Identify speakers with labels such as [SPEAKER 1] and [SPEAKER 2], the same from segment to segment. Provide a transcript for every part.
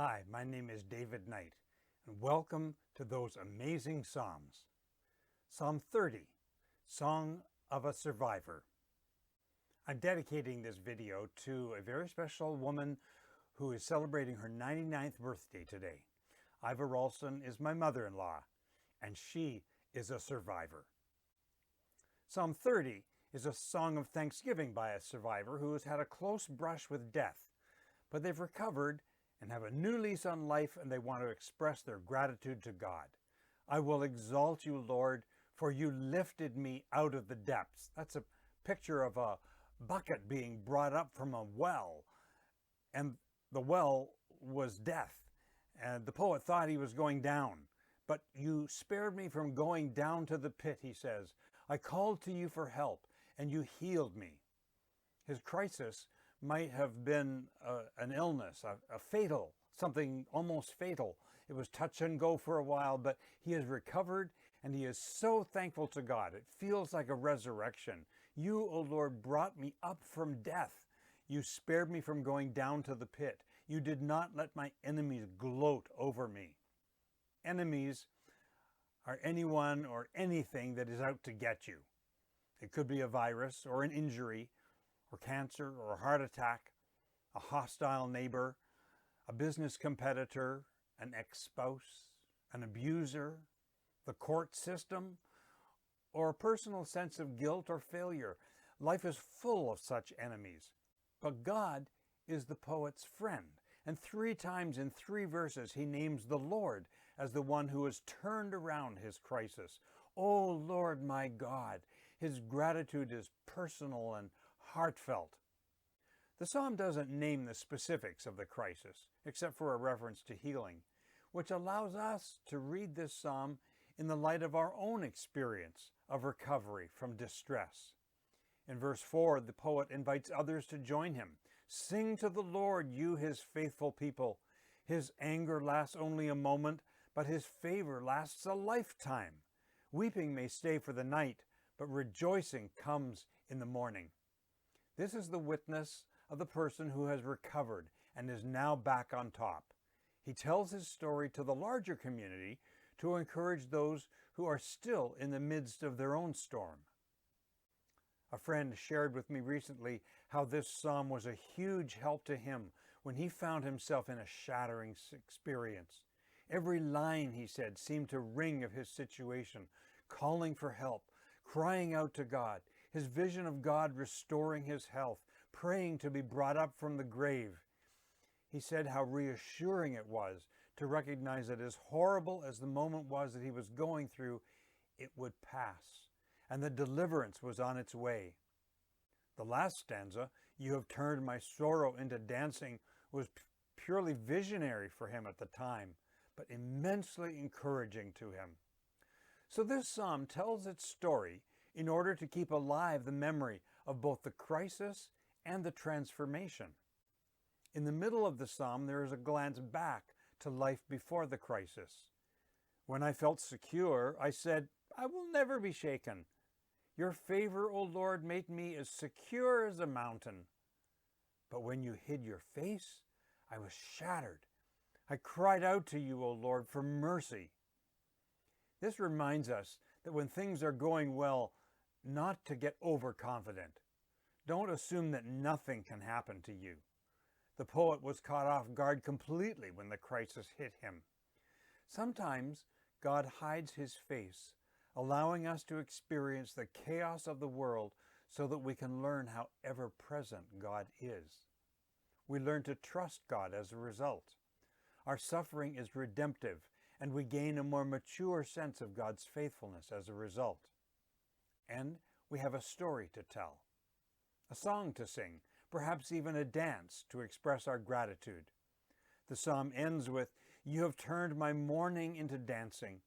[SPEAKER 1] Hi, my name is David Knight, and welcome to those amazing Psalms. Psalm 30, Song of a Survivor. I'm dedicating this video to a very special woman who is celebrating her 99th birthday today. Iva Ralston is my mother-in-law, and she is a survivor. Psalm 30 is a song of thanksgiving by a survivor who has had a close brush with death, but they've recovered and have a new lease on life, and they want to express their gratitude to God. I will exalt you, Lord, for you lifted me out of the depths. That's a picture of a bucket being brought up from a well, and the well was death. And the poet thought he was going down, but you spared me from going down to the pit, he says. I called to you for help, and you healed me. His crisis might have been an illness, a fatal, something almost fatal. It was touch and go for a while, but he has recovered, and he is so thankful to God. It feels like a resurrection. You, O Lord, brought me up from death. You spared me from going down to the pit. You did not let my enemies gloat over me. Enemies are anyone or anything that is out to get you. It could be a virus or an injury, or cancer, or a heart attack, a hostile neighbor, a business competitor, an ex-spouse, an abuser, the court system, or a personal sense of guilt or failure. Life is full of such enemies. But God is the poet's friend. And 3 times in 3 verses he names the Lord as the one who has turned around his crisis. O Lord my God. His gratitude is personal and heartfelt. The psalm doesn't name the specifics of the crisis, except for a reference to healing, which allows us to read this psalm in the light of our own experience of recovery from distress. In verse 4, the poet invites others to join him. Sing to the Lord, you his faithful people. His anger lasts only a moment, but his favor lasts a lifetime. Weeping may stay for the night, but rejoicing comes in the morning. This is the witness of the person who has recovered and is now back on top. He tells his story to the larger community to encourage those who are still in the midst of their own storm. A friend shared with me recently how this psalm was a huge help to him when he found himself in a shattering experience. Every line, he said, seemed to ring of his situation, calling for help, crying out to God, his vision of God restoring his health, praying to be brought up from the grave. He said how reassuring it was to recognize that as horrible as the moment was that he was going through, it would pass, and that deliverance was on its way. The last stanza, you have turned my sorrow into dancing, was purely visionary for him at the time, but immensely encouraging to him. So this psalm tells its story in order to keep alive the memory of both the crisis and the transformation. In the middle of the psalm, there is a glance back to life before the crisis. When I felt secure, I said, I will never be shaken. Your favor, O Lord, made me as secure as a mountain. But when you hid your face, I was shattered. I cried out to you, O Lord, for mercy. This reminds us that when things are going well, not to get overconfident. Don't assume that nothing can happen to you. The poet was caught off guard completely when the crisis hit him. Sometimes God hides his face, allowing us to experience the chaos of the world so that we can learn how ever-present God is. We learn to trust God as a result. Our suffering is redemptive, and we gain a more mature sense of God's faithfulness as a result. And we have a story to tell, a song to sing, perhaps even a dance to express our gratitude. The psalm ends with, you have turned my mourning into dancing.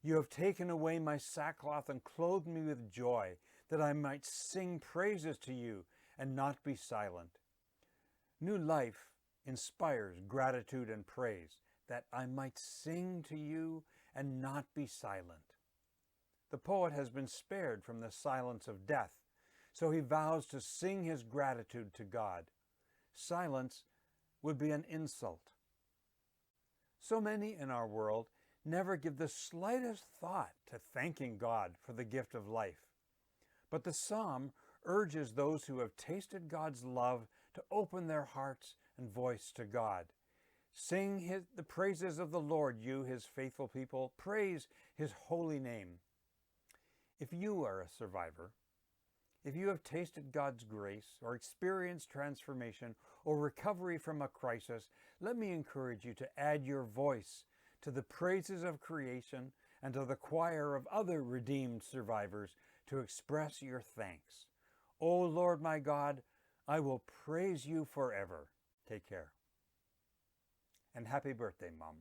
[SPEAKER 1] You have taken away my sackcloth and clothed me with joy, that I might sing praises to you and not be silent. New life inspires gratitude and praise, that I might sing to you and not be silent. The poet has been spared from the silence of death, so he vows to sing his gratitude to God. Silence would be an insult. So many in our world never give the slightest thought to thanking God for the gift of life. But the psalm urges those who have tasted God's love to open their hearts and voice to God. Sing the praises of the Lord, you his faithful people. Praise his holy name. If you are a survivor, if you have tasted God's grace or experienced transformation or recovery from a crisis, let me encourage you to add your voice to the praises of creation and to the choir of other redeemed survivors to express your thanks. O Lord my God, I will praise you forever. Take care. And happy birthday, Mom.